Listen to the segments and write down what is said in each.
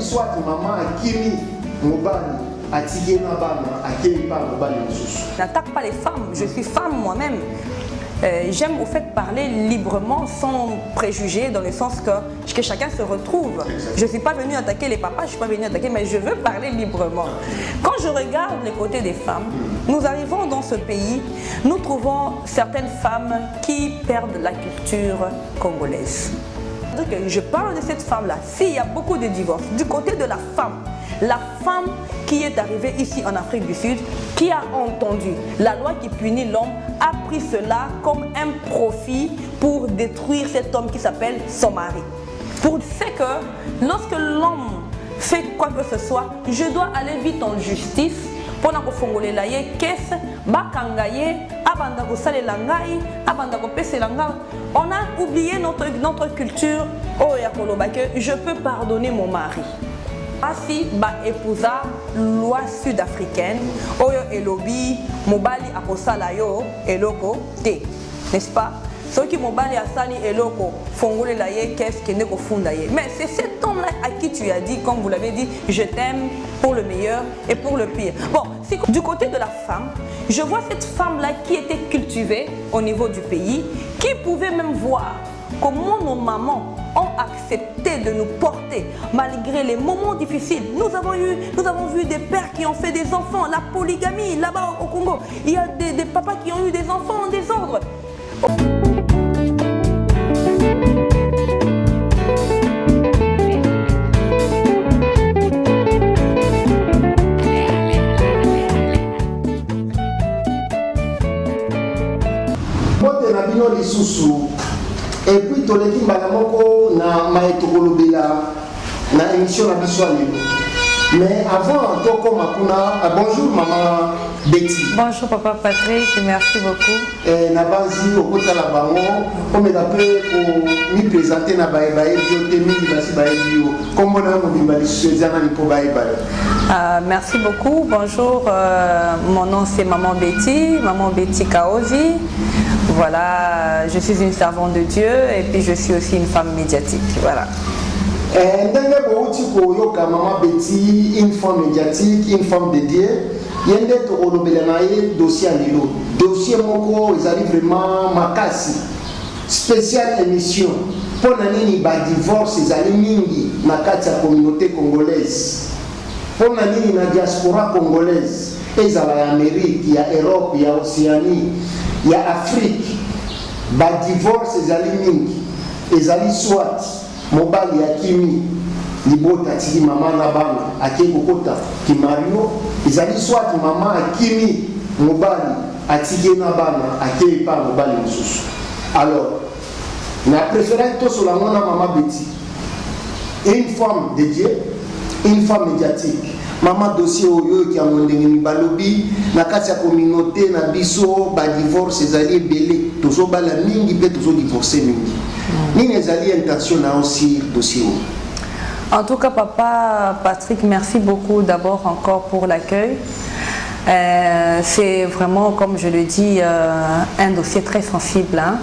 Soit maman akimi mobali atiki na bana akimi pas mobali mususu. N'attaque pas les femmes, je suis femme moi-même. J'aime au fait parler librement sans préjugés dans le sens que chacun se retrouve. Je ne suis pas venue attaquer les papas, je ne suis pas venue attaquer, mais je veux parler librement. Quand je regarde les côtés des femmes, nous arrivons dans ce pays, nous trouvons certaines femmes qui perdent la culture congolaise. Je parle de cette femme-là, s'il y a beaucoup de divorces, du côté de la femme qui est arrivée ici en Afrique du Sud, qui a entendu la loi qui punit l'homme, a pris cela comme un profit pour détruire cet homme qui s'appelle son mari. Pour c'est que lorsque l'homme fait quoi que ce soit, je dois aller vite en justice pour na kofongole la ye kese bakangaye abanda ko salela ngai abanda ko pesela ngai. On a oublié notre culture. Oh ya koloba que je peux pardonner mon mari. Asi ba épousa loi sud-africaine oyo elobi mobali akosala yo eloko te, n'est-ce pas? Ceux qui mobali asali eloko fongole la ye qu'est-ce qui n'est qu'au fond d'ailleurs. Mais c'est cet homme-là à qui tu as dit, comme vous l'avez dit, je t'aime pour le meilleur et pour le pire. Bon, du côté de la femme, je vois cette femme-là qui était cultivée au niveau du pays, qui pouvait même voir comment nos mamans ont accepté de nous porter malgré les moments difficiles. Nous avons vu des pères qui ont fait des enfants, la polygamie là-bas au Congo. Il y a des papas qui ont eu des enfants en désordre. Et puis toleki mbala moko na maetokolobela na émission na biso lelo. Mais avant toko makuna, bonjour maman Betty. Bonjour papa Patrick, merci beaucoup. Na bazi okota la bango, on me rappelle pour me présenter na baebae bio temi basi bae bio. Comment na mo bimbali sezana ni po baebae. Merci beaucoup. Bonjour, mon nom c'est maman Betty Kaozi. Voilà, je suis une servante de Dieu et puis je suis aussi une femme médiatique. Voilà. Maman Betty, une femme médiatique, une femme de Dieu. Il y a un dossier à Lilo. Dossier moko, ils arrivent vraiment makasi. Spéciale émission. Pour nani ba divorce, ils arrivent mingi na kati ya communauté congolaise. Pour nani na diaspora congolaise. Ils arrivent en Amérique, il y a Europe, il y a Océanie. Il y a Afrique, ba divorce ezali mingi, ezali soit mobali akimi libota tiki mama na bana ake kokota ki Mario, ezali soit mama akimi mobali atiki na bana ake pa mobali mususu. Alors, na préféré to sur la mona maman Betty, une femme de Dieu, une femme médiatique. Maman dossier oyo qui a mondenge ni balobi na kati ya communauté na biso ba divorce ezali belé tozo bala mingi pe tozo divorcer mingi. Nini ezali intention na aussi dossier. En tout cas papa Patrick, merci beaucoup d'abord encore pour l'accueil. C'est vraiment, comme je le dis, un dossier très sensible, hein,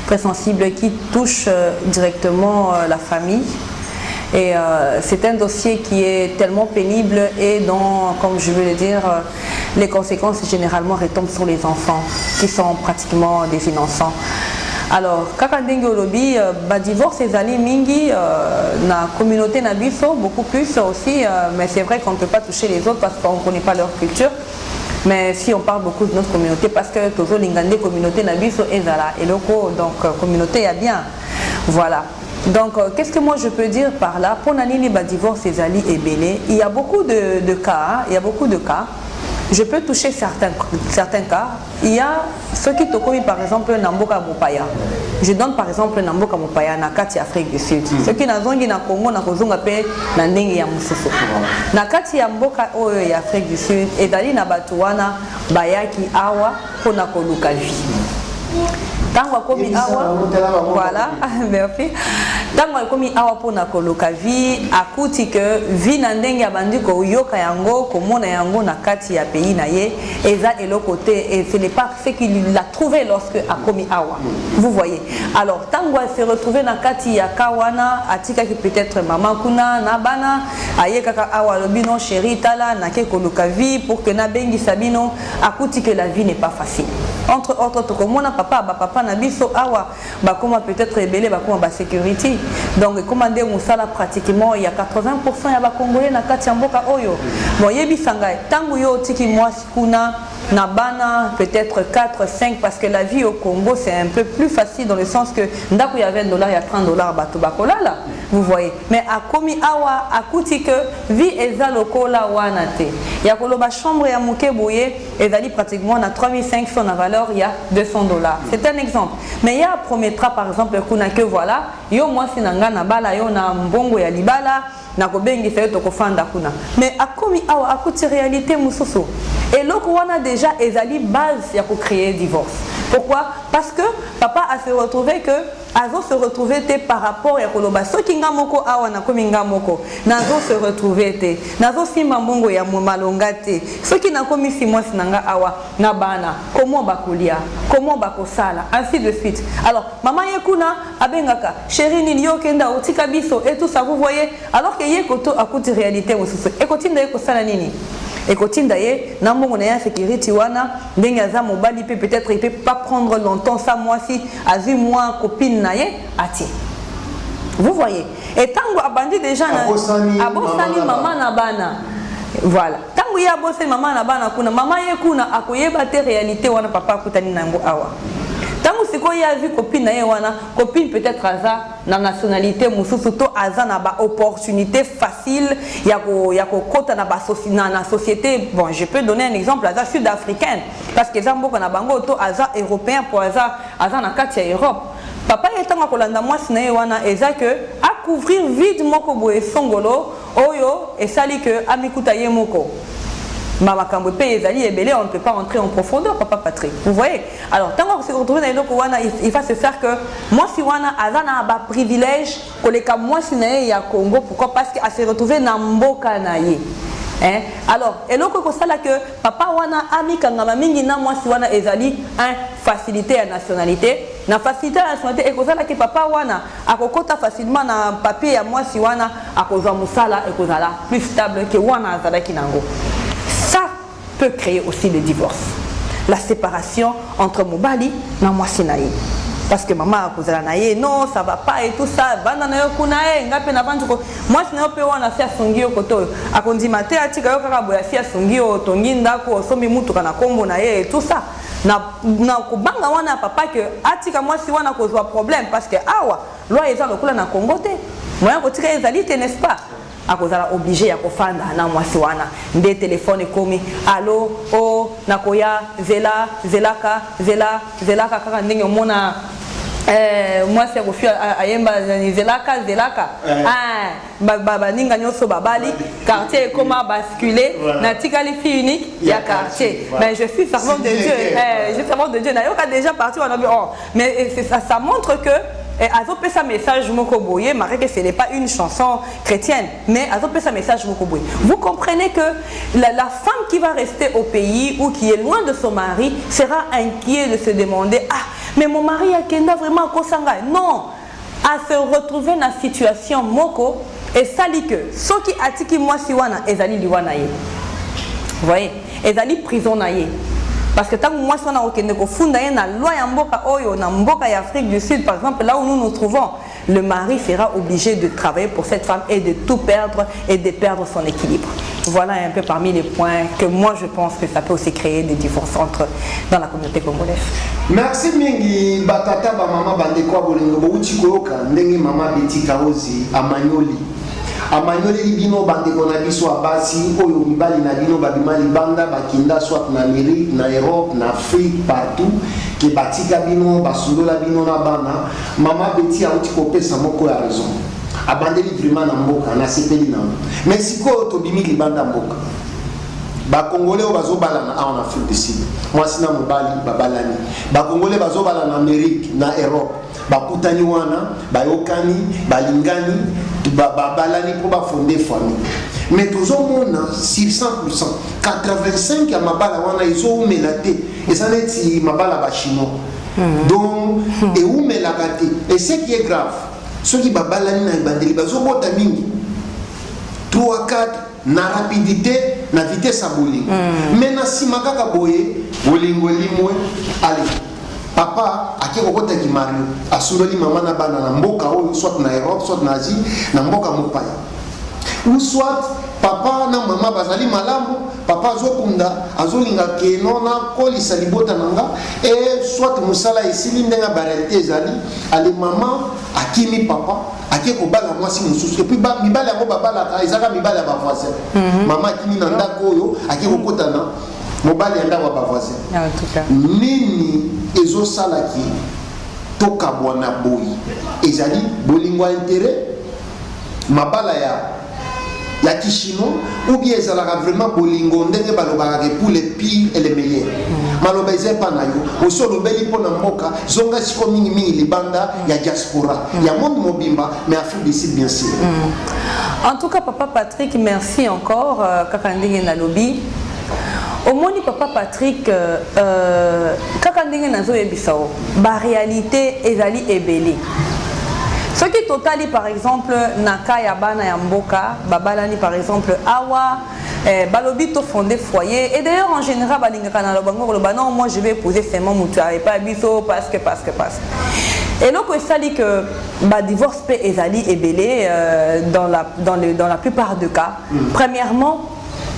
très sensible qui touche directement la famille. Et c'est un dossier qui est tellement pénible et dont, comme je veux le dire, les conséquences généralement retombent sur les enfants qui sont pratiquement des innocents. Alors, kakandenge olobi, divorce et zali mingi, na communauté na biso, beaucoup plus aussi, mais c'est vrai qu'on ne peut pas toucher les autres parce qu'on ne connaît pas leur culture. Mais si on parle beaucoup de notre communauté, parce que tozo lingande communauté na biso et zala et loko, donc communauté y a bien, voilà. Donc, qu'est-ce que moi je peux dire par là? Pour Nanini divorce et zali et belé, il y a beaucoup de cas, il y a beaucoup de cas. Je peux toucher certains cas. Il y a ceux qui tokomi par exemple Namboka Mopaya. Je donne par exemple Namboka Mopaya na kati Afrique du Sud. Ceux qui nazongi na Congo na kozonga pe na ndenge ya mususu. Na kati ya mboka oyo ya Afrique du Sud edali na batuwana bayaki awa pona koluka vie. Tango komi awa, voilà, merci. Tango komi awa pona koluka vie, akuti que vie na ndenge ya bandiko yoka yango, komona yango na kati ya pays na ye, eza eloko te, et ce n'est pas ce qu'il a trouvé lorsque a komi awa. Vous voyez. Alors tango elle s'est retrouvée na kati ya kawana, atika qui peut-être maman kuna na bana, aye kaka awa lobino chéri tala na ke koluka vie pour que na bengi sabino akuti que la vie n'est pas facile. Entre autres tokomona papa na biso awa bakoma peut-être rebelle bakoma ba sécurité. Donc commandé musala pratiquement il y a 80% ya ba congolais na kati ya mboka oyo. Bon yebisanga tangu yo tiki mwasi kuna na bana peut-être 4 5 parce que la vie au Congo c'est un peu plus facile dans le sens que ndako ya $20 il y a $30 bato bakolala. Vous voyez, mais a komi awa akuti que vie eza lokola wana te. Ya koloba chambre ya muke boye ezali pratiquement na 3500 na valeur il y a $200. C'est un exemple. Mais ya promettra par exemple kuna que voilà, yo moi sinanga na bala yo na mbongo ya libala na kobengi fe to kofanda kuna. Mais a komi awa akuti réalité mususu. Et loko wana déjà ezali base ya ko créer divorce. Pourquoi? Parce que papa a se retrouvé que Azo se retrouver par rapport à Koloba. Ce qui nga moko awa na kominga moko. Nazo se retrouver te. Nazo simba mbongo ya malonga te. Ce qui na komi si moi sinanga awa na bana. Comment bakolia? Comment bakosala? Ainsi de suite. Alors, maman yekuna abengaka. Chérie ni yo kenda otika biso et tout ça vous voyez. Alors que yekoto akuti réalité mususu. Ekotinda yekosala nini? Et kotinda ye nambongo na ya sécurité wana ndenge aza mobali peut-être il peut pas prendre longtemps ça moi si azu moi copine na ye ati. Vous voyez. Et tango abandi déjà na abosani maman na bana. Voilà. Tango ya abosani maman na bana kuna maman ye kuna akoyeba te réalité wana papa kutani nango awa. Tango siko ya vu copine na ye wana copine peut-être aza na nationalité mususu to aza na ba opportunité facile ya ko kota na ba société. Bon, je peux donner un exemple aza sud-africaine parce que zambo na bango to aza européen pour aza na kati ya Europe. Papa yetanga kolanda mwasi na ye wana eza que a couvrir vide moko boye songolo oyo esali que amikuta ye moko. Mama Kambo Pe Ezali et Belé, on ne peut pas entrer en profondeur, papa Patrick. Vous voyez? Alors, tant qu'on se retrouve dans les locaux, il va se faire que moi, si Wana Azana a un privilège, que les cas moi, si Naye ya Congo, pourquoi? Parce qu'elle s'est retrouvée dans Mboka Naye. Hein? Alors, et là, c'est là que papa Wana Ami Kangama Mingi na moi, si Wana Ezali, facilité à nationalité. Na facilité à nationalité, et que ça là que papa Wana a kokota facilement na papier à moi, si Wana a koza musala et koza là plus stable que Wana Azala Kinango. Ça peut créer aussi le divorce. La séparation entre Mobali et Mwasinaï. Parce que maman a posé la naïe, non, ça va pas et tout ça. Moi, je n'ai pas eu à Songio Koto. A Kondimate, a Tika Karaboya, Songio, Tonginda, Somi Mutukana Kombo naïe et tout ça. Na kubanga wana papa que atika moi si wana kozwa problème parce que awa loi eza lokula na Congo te. Moya kotika ezali te n'est-ce pas? Akozala obligé ya kofanda na mwasi wana nde telefone komi allo o nakoya zelaka kaka ndenge mona mwasi akofia ayemba zelaka baba ninga nyoso babali quartier comment basculer na tikali fille unique ya quartier. Mais je suis servante de Dieu, je suis servante de Dieu. Nayoka déjà parti on a vu mais ça montre que et Azopé sa message Mokoboye, malgré que ce n'est pas une chanson chrétienne, mais Azopé sa message Mokoboye. Vous comprenez que la femme qui va rester au pays ou qui est loin de son mari sera inquiète de se demander ah, mais mon mari a Kenda vraiment Kosanga. Non, à se retrouver dans la situation Moko et ça dit que ce qui atiki moi siwana ezali liwanaye. Vous voyez, ezali prison naye. Parce que tant que moi, on a aucun funda na loi ya mboka oyo na mboka ya Afrique du Sud par exemple là où nous nous trouvons, le mari sera obligé de travailler pour cette femme et de tout perdre et de perdre son équilibre. Voilà un peu parmi les points que moi je pense que ça peut aussi créer des divorces dans la communauté congolaise. Merci mingi batata ba mama bandeko bolingo bouti koyoka ndenge mama Betty Kaozi amanyoli. Amanyoli libino bandeko na biso abasi oyo mibali na bino babima libanda bakinda soit na Amérique, na Europe, na Afrique, partout ke batika bino basundola bino na bana mama Betty auti kopesa moko ya raison abandeli vraiment na mboka na sepeli na mais siko to bimi libanda mboka ba congolais bazobalana en Afrique du Sud moi sina mobali babalani ba congolais bazobalana na Amérique, na Europe bakutani wana bayokani balingani babalani pour fonder famille mais tozomona sur 100% 85 ya mabala wana izomelate et ça n'est si mabala ba chinois donc et umelakate et ce qui est grave ceux qui babalani na bandeli bazobota mingi 3 4 na rapidité na vitesse à bolingo. Mais na simakaka boye bolingo limwe allez papa akeko kota ki Mario asuloli mama na bana na mboka oyo soit na Europe soit na Asie na mboka mopaya. Ou soit papa na mama bazali malamu papa azokunda azolinga keno na kolisa libota nanga et soit musala esili ndenga baralité ezali ale mama akimi papa akeko bala mwasi mususu et puis mibala yango babalaka ezaka mibala ya bavoisin mama akimi na ndako oyo akeko kotana mobali ya ndako ya bavoisin nini ezosalaki tokabwana boyi ezali bolingo intérêt mabala ya kishino ou bien ezalaka vraiment bolingo ndenge balobaka pour les pires et les meilleurs maloba ezepa na yo oso lobeli mpona mboka zonga siko mingi libanda ya diaspora ya monde mobimba mais Afrique du Sud bien sûr. En tout cas papa Patrick merci encore kaka ndenge na lobi omoni papa Patrick kaka ndenge nazoyebisa o ba réalité ezali ebele. Ce qui totali par exemple naka ya bana ya mboka babalani par exemple awa balobi to fondé foyer et d'ailleurs en général balingaka na lobango loba non moi je vais épouser seulement mutu et pas biso parce que et loko esali que ba divorce pe ezali ebele dans la plupart des cas. Premièrement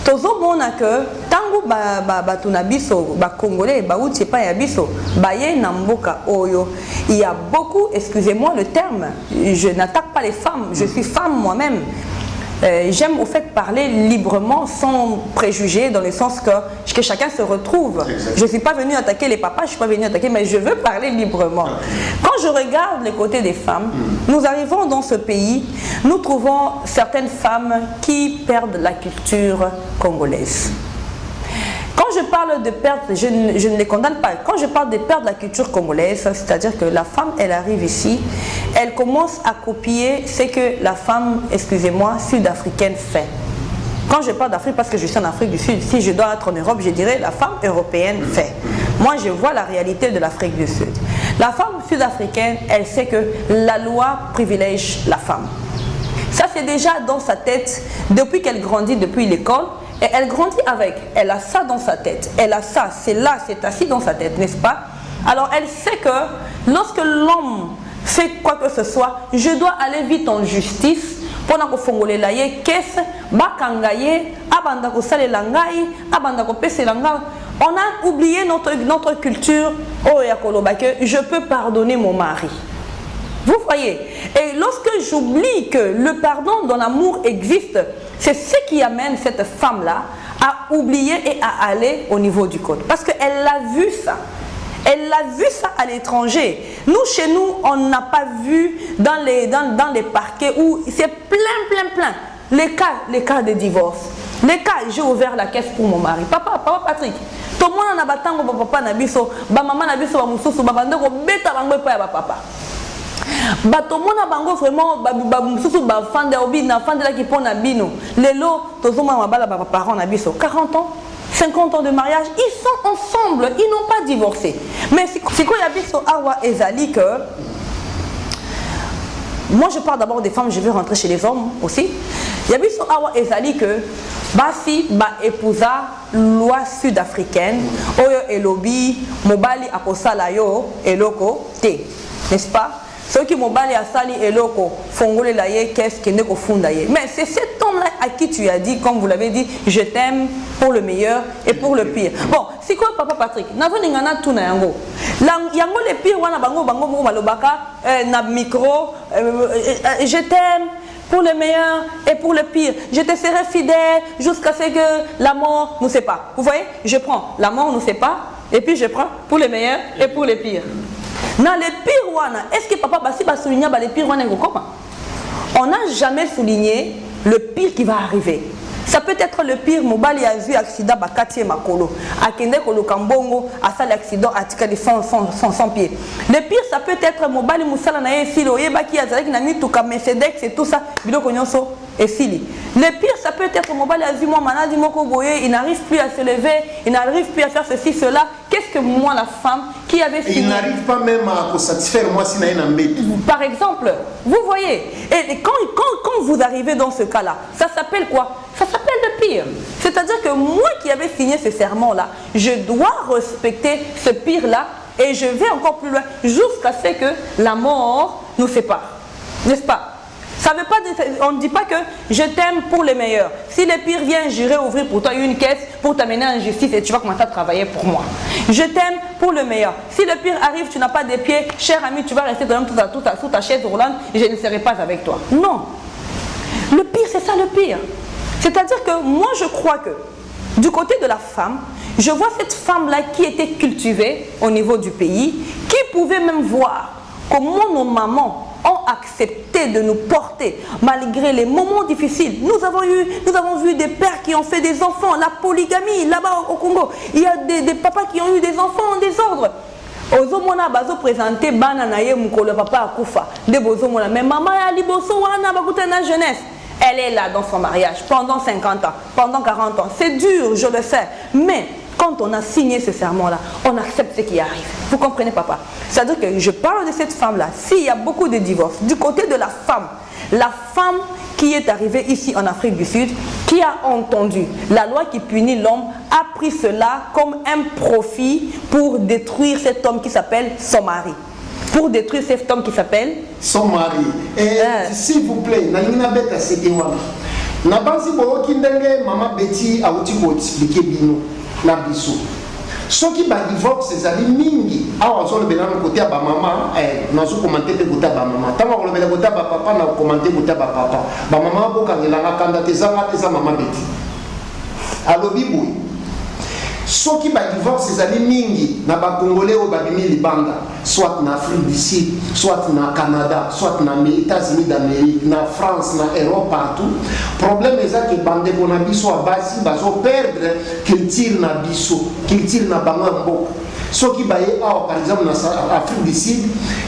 tozomona que tango bato na biso ba congolais ba uti pa ya biso ba ye na mboka oyo il y a beaucoup, excusez-moi le terme, je n'attaque pas les femmes, je suis femme moi-même. J'aime au fait parler librement sans préjugés dans le sens que chacun se retrouve. Je ne suis pas venue attaquer les papas, je ne suis pas venue attaquer, mais je veux parler librement. Quand je regarde les côtés des femmes, nous arrivons dans ce pays, nous trouvons certaines femmes qui perdent la culture congolaise. Quand je parle de perte, je ne les condamne pas. Quand je parle de perte de la culture congolaise, c'est-à-dire que la femme, elle arrive ici, elle commence à copier ce que la femme, excusez-moi, sud-africaine fait. Quand je parle d'Afrique, parce que je suis en Afrique du Sud, si je dois être en Europe, je dirais la femme européenne fait. Moi, je vois la réalité de l'Afrique du Sud. La femme sud-africaine, elle sait que la loi privilège la femme. Ça, c'est déjà dans sa tête depuis qu'elle grandit, depuis l'école. Et elle grandit avec, elle a ça dans sa tête, elle a ça, c'est là, c'est assis dans sa tête, n'est-ce pas? Alors elle sait que lorsque l'homme fait quoi que ce soit, je dois aller vite en justice pour que fongole la ye qu'est-ce bakangaye abanda ko sale langai abanda ko pese langai. On a oublié notre culture oh ya koloba que je peux pardonner mon mari. Vous voyez, et lorsque j'oublie que le pardon dans l'amour existe, c'est ce qui amène cette femme-là à oublier et à aller au niveau du code. Parce qu'elle a vu ça. Elle a vu ça à l'étranger. Nous, chez nous, on n'a pas vu dans les parquets où c'est plein. Les cas de divorce. Les cas, j'ai ouvert la caisse pour mon mari. Papa Patrick, tout le monde a batango papa nabiso, ba maman nabiso ba mususu ba bandeko beta bango pa ya ba papa. Bato mona bango vraiment ba mususu ba fanda obi na fanda la ki pona bino. Lelo tozoma mabala ba parents na biso 40 ans, 50 ans de mariage, ils sont ensemble, ils n'ont pas divorcé. Mais c'est quoi ya biso awa ezali que moi je parle d'abord des femmes, je vais rentrer chez les hommes aussi. Ya biso awa ezali que basi ba épousa loi sud-africaine oyo elobi mobali akosala yo eloko te, n'est-ce pas? Ceux qui mobali asali eloko fongole la ye qu'est-ce qui n'est qu'au fond d'ailleurs. Mais c'est cet homme-là à qui tu as dit, comme vous l'avez dit, je t'aime pour le meilleur et pour le pire. Bon, c'est quoi papa Patrick? N'avons n'ingana tout na yango. Yango le pire wana bango mo malobaka na micro. Je t'aime pour le meilleur et pour le pire. Je te serai fidèle jusqu'à ce que la mort nous sépare. Vous voyez, je prends la mort nous sépare et puis je prends pour le meilleur et pour le pire. Dans les pires wana, est-ce que papa Bassi va souligner les pires wana comment? On n'a jamais souligné le pire qui va arriver. Ça peut être le pire, Mobali a vu accident bakati makolo, akende kolo kambongo, a ça l'accident a tika de 100 pieds. Le pire ça peut être Mobali musala na filo, yeba ki azalaki na mituka Mercedes et tout ça, biloko nyonso et fili. Le pire ça peut peut être mobile azimo manadi moko boye, il n'arrive plus à se lever, il n'arrive plus à faire ceci, cela. Qu'est-ce que moi, la femme qui avait signé... Il n'arrive pas même à satisfaire moi si n'a un embête. Par exemple, vous voyez, et quand vous arrivez dans ce cas-là, ça s'appelle quoi? Ça s'appelle le pire. C'est-à-dire que moi qui avais signé ce serment-là, je dois respecter ce pire-là et je vais encore plus loin jusqu'à ce que la mort nous sépare. N'est-ce pas? Ça veut pas dire, on ne dit pas que je t'aime pour le meilleur. Si le pire vient, j'irai ouvrir pour toi une caisse pour t'amener en justice et tu vas commencer à travailler pour moi. Je t'aime pour le meilleur. Si le pire arrive, tu n'as pas de pieds, cher ami, tu vas rester sous ta chaise roulante et je ne serai pas avec toi. Non. Le pire, c'est ça le pire. C'est-à-dire que moi, je crois que du côté de la femme, je vois cette femme-là qui était cultivée au niveau du pays, qui pouvait même voir comment nos mamans ont accepté de nous porter malgré les moments difficiles. Nous avons vu des pères qui ont fait des enfants, la polygamie là-bas au Congo. Il y a des papas qui ont eu des enfants en désordre. Ozomona bazo présenté bana na ye mukolo papa akufa de bozomona mais maman ya liboso wana bakuta na jeunesse. Elle est là dans son mariage pendant 50 ans, pendant 40 ans. C'est dur, je le sais, mais quand on a signé ce serment-là, on accepte ce qui arrive. Vous comprenez, papa? C'est-à-dire que je parle de cette femme-là. S'il y a beaucoup de divorces, du côté de la femme qui est arrivée ici en Afrique du Sud, qui a entendu la loi qui punit l'homme, a pris cela comme un profit pour détruire cet homme qui s'appelle son mari. Pour détruire cet homme qui s'appelle son mari. Et s'il vous plaît, Nalina Beta Sekewana. Nabansi Boki Ndenge, Maman Betty a outil pour expliquer Bino. La biso. Ceux qui ba divorce ces amis mingi, ah on le bénin côté à ba maman, nazo commenter de côté à ba maman. Tant on le bénin côté à ba papa, na commenter côté à ba papa. Ba maman boka ngela na kanda tezanga teza maman beti. Allo biboui. Ceux qui ba divorce ces amis mingi, na ba congolais au ba bimi libanda, soit na Afrique du Sud, soit na Canada, soit na États-Unis d'Amérique, na France, na Europe partout. Problème est ça que bande qu'on a biso à basi bazo perdre qu'il tire na biso, qu'il tire na bangambo. Ceux qui baillent par exemple na Afrique du Sud,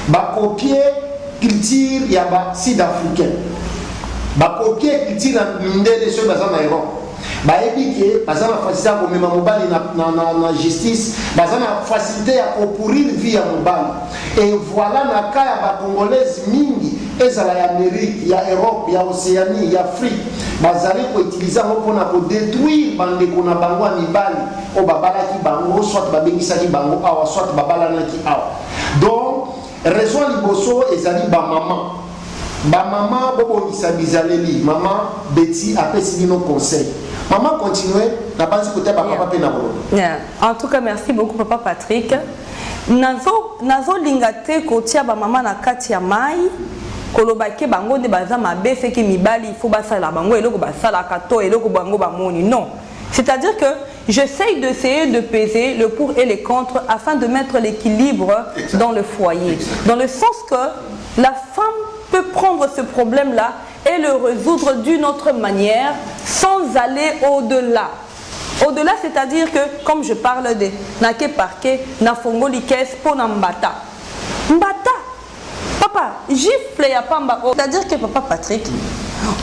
ba copier qu'il tire ya ba sud-africain. Ba copier qu'il tire na mindele ceux baza na Europe. Baebike bazana facilité ko mema mobali na justice bazana facilité ya ko pourrir vie ya mobali et voilà na cas ya ba congolaise mingi ezala ya Amérique ya Europe ya Océanie ya Afrique bazali ko utiliser ngo pona ko détruire bande ko na bango ya mibali o babala ki bango soit babengisa ki bango awa soit babala na ki awa donc raison liboso ezali ba maman. Ba maman bobo isabizaleli maman Betty apesi nos conseils. Maman continue na base côté ba papa pe na bolo. En tout cas merci beaucoup papa Patrick. Nazo lingate kotia ba maman na kati ya mai kolobake bango de baza mabe ce qui mibali il faut basala bango eloko basala kato eloko bango ba moni non. C'est-à-dire que j'essaye d'essayer de peser le pour et les contre afin de mettre l'équilibre dans le foyer. Dans le sens que la femme peut prendre ce problème-là et le résoudre d'une autre manière sans aller au-delà. Au-delà, c'est-à-dire que, comme je parle de Nake Parke, Nafongoli Kes, Ponambata. Mbata. Papa, gifle ya pamba. C'est-à-dire que papa Patrick,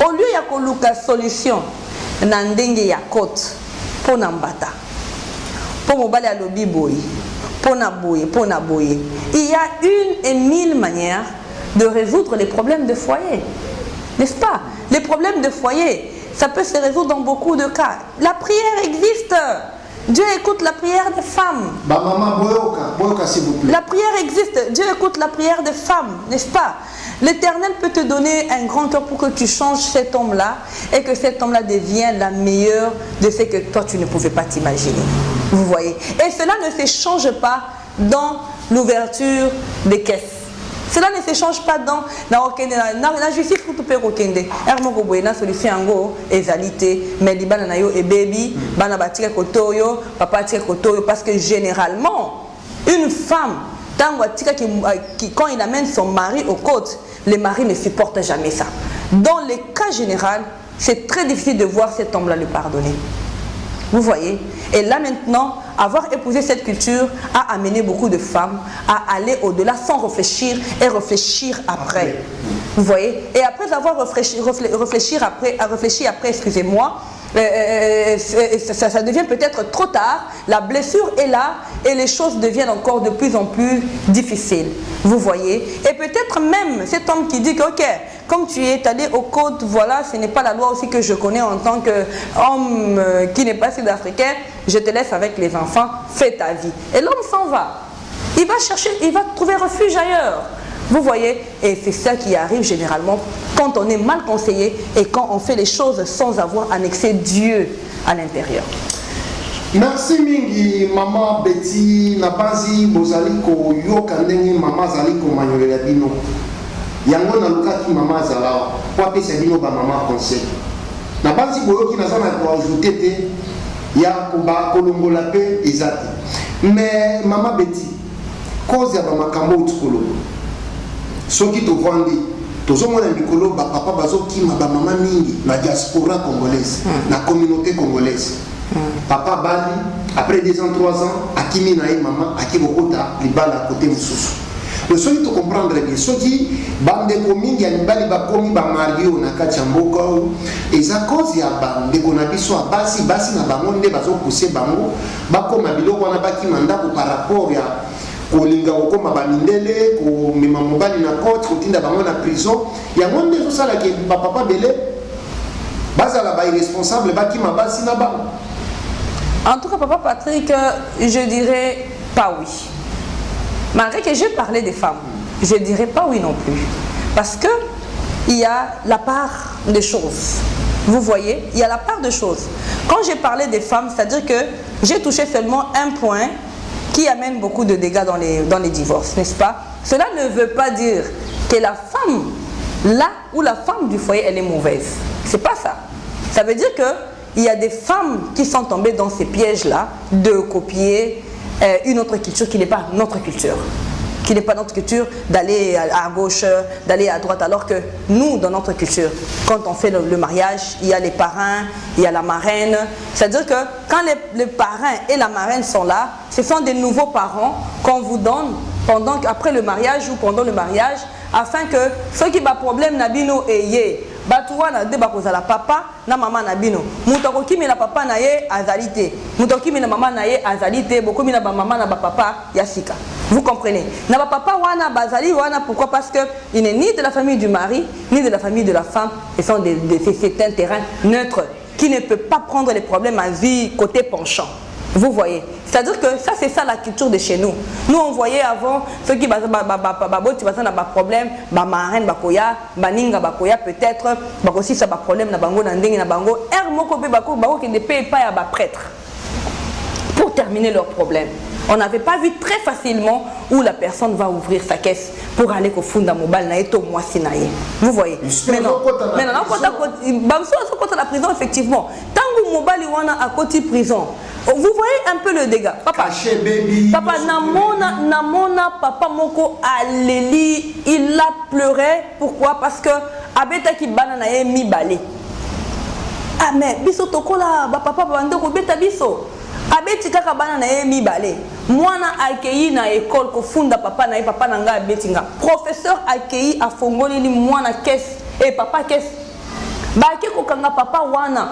au lieu ya koluka solution, nandenge ya kote, Ponambata. Pour mobali alobi boye, pona boye, pona boye. Il y a 1 et 1000 manières de résoudre les problèmes de foyer. N'est-ce pas? Les problèmes de foyer, ça peut se résoudre dans beaucoup de cas. La prière existe. Dieu écoute la prière des femmes. Bah maman, boyoka s'il vous plaît. La prière existe. Dieu écoute la prière des femmes, n'est-ce pas? L'Éternel peut te donner un grand cœur pour que tu changes cet homme-là et que cet homme-là devienne la meilleure de ce que toi tu ne pouvais pas t'imaginer. Vous voyez? Et cela ne se change pas dans l'ouverture des caisses. Cela ne se change pas dans la justice pour tout faire okende. Ermo boyena solution ngo ezalité mais libana na yo et baby bana batika kotoyo papa tika kotoyo parce que généralement une femme quand il amène son mari aux côtes, le mari ne supporte jamais ça. Dans les cas généraux, c'est très difficile de voir cet homme-là le pardonner. Vous voyez? Et là maintenant, avoir épousé cette culture a amené beaucoup de femmes à aller au-delà sans réfléchir et réfléchir après. Vous voyez? Et après avoir réfléchi après, excusez-moi, ça devient peut-être trop tard, la blessure est là et les choses deviennent encore de plus en plus difficiles. Vous voyez? Et peut-être même cet homme qui dit que, ok, comme tu es allé au code, voilà, ce n'est pas la loi aussi que je connais en tant qu'homme qui n'est pas sud-africain, je te laisse avec les enfants, fais ta vie. Et l'homme s'en va. Il va chercher, il va trouver refuge ailleurs. Vous voyez? Et c'est ça qui arrive généralement quand on est mal conseillé et quand on fait les choses sans avoir annexé Dieu à l'intérieur. Merci mingi maman Betty Nabazi bozali ko yoka ndenge mama zali ko manyolela bino. Yango na lukaki mama zala kwa pesa bino ba mama conseil. Nabazi boyoki nazana ko ajouter te ya ko ba kolongola pe ezati. Mais mama Betty cause ya ba makambo utukolo. Soki to vandi tozomona mikolo ba papa bazokima ba mama mingi na diaspora congolaise, na communauté congolaise. Papa Bali, après 2 ans, 3 ans, Akimi Naï Maman, Akibokota, Libala à côté Moussous. Le seul qui comprendre bien, ce qui, bande de communes, il y a une balle, il y a Mario, Nakachamboka, et ça cause, il y a bande de Gonabiso à Bassi, Bassi, Nabamonde, Bazo Poussé Bango, Bako Mabilo, Wanabaki Manda, par rapport à Kolinga, Okoma Bamindele, Ko Mimamobali na côte, Kotinda Bango na prison, il y a monde de ça là qui est Papa Belé, Bazala ba irresponsable, Baki Mabasi Naba. En tout cas, Papa Patrick, je dirais pas oui. Malgré que j'ai parlé des femmes, je dirais pas oui non plus. Parce que il y a la part des choses. Vous voyez, il y a la part des choses. Quand j'ai parlé des femmes, c'est-à-dire que j'ai touché seulement un point qui amène beaucoup de dégâts dans les divorces, n'est-ce pas? Cela ne veut pas dire que la femme, là où la femme du foyer, elle est mauvaise. C'est pas ça. Ça veut dire que il y a des femmes qui sont tombées dans ces pièges-là de copier une autre culture qui n'est pas notre culture. Qui n'est pas notre culture d'aller à gauche, d'aller à droite. Alors que nous, dans notre culture, quand on fait le mariage, il y a les parrains, il y a la marraine. C'est-à-dire que quand les parrains et la marraine sont là, ce sont des nouveaux parents qu'on vous donne après le mariage ou pendant le mariage, afin que ceux qui ont des problèmes n'abino et Batouana de bakozala papa na maman na bino mutoko kimi na papa na ye azalité mutoko kimi na maman na ye azalité beaucoup mina ba maman na ba papa yasika. Vous comprenez? Na ba papa wana bazali wana, pourquoi? Parce que il n'est ni de la famille du mari ni de la famille de la femme, c'est un terrain neutre qui ne peut pas prendre les problèmes à vie côté penchant. Vous voyez? C'est-à-dire que ça, c'est ça la culture de chez nous. Nous, on voyait avant, ceux qui ont des problèmes, marraine, bakoya, baninga, bakoya, peut-être, aussi ça a problème, na bango, na bango, qui ne paye pas à prêtre pour terminer leurs problèmes. On n'avait pas vu très facilement où la personne va ouvrir sa caisse pour aller au fond de mobile naïto moi sinaïe. Vous voyez? Maintenant, quand on a la prison, effectivement, tant que mobile wana à côté prison, vous voyez un peu le dégât. Papa, papa namona papa moko aleli, il a pleuré. Pourquoi? Parce que abeta ki banana ye mi balé. Ah mais biso tokola ba papa bando ko beta biso. Abeti kaka banana ye mi balé. Mwana accueilli na école ko funda papa na ye papa nanga abeti nga. Professeur accueilli a fongoli ni mwana caisse et papa caisse. Ba ke ko kanga papa wana.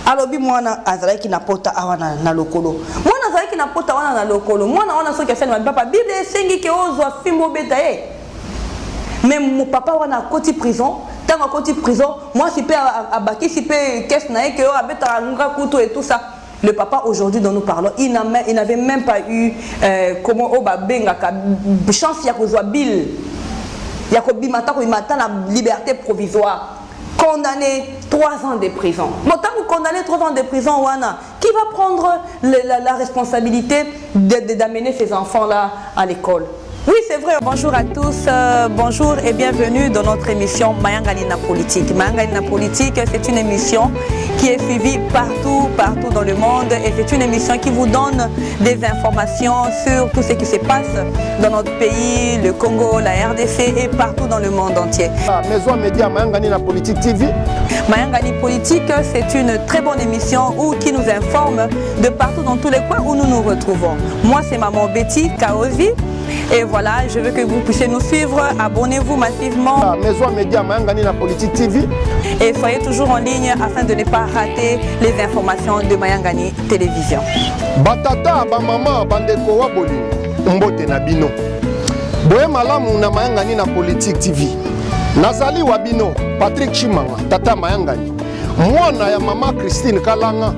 Alors bi mwana azalaki na pota awana na lokolo. Mwana azalaki na pota wana na lokolo. Mwana wana soki afeni ma papa Bible esengi ke ozwa fimbo beta ye. Mais mon papa wana koti prison, tant à koti prison, moi si pe abaki si pe caisse na ye ke o abeta nga kuto et tout ça. Le papa aujourd'hui dont nous parlons, il n'avait même pas eu comment chance ya kozwa bill. Ya ko bimata ko imata na liberté provisoire. Condamné 3 ans de prison. Bon, tant que condamné 3 ans de prison, Wana, qui va prendre la responsabilité d'amener ces enfants-là à l'école? Oui, c'est vrai. Bonjour à tous, bonjour et bienvenue dans notre émission Mayangani na Politique. Mayangani na Politique, c'est une émission qui est suivie partout dans le monde et c'est une émission qui vous donne des informations sur tout ce qui se passe dans notre pays, le Congo, la RDC et partout dans le monde entier. Maison Média Mayangani na Politique TV. Mayangani Politique, c'est une très bonne émission qui nous informe de partout dans tous les coins où nous nous retrouvons. Moi, c'est Maman Betty Kaozi. Et voilà, je veux que vous puissiez nous suivre, abonnez-vous massivement. Maison Média Mayangani na Politique TV. Et soyez toujours en ligne afin de ne pas rater les informations de Mayangani Télévision. Batata, bamama, bandeko wa bolingo, mbote na bino. Boye malamu na Mayangani na Politique TV. Nazali wa bino, Patrick Chimanga, tata Mayangani. Mwana ya mama Christine Kalanga.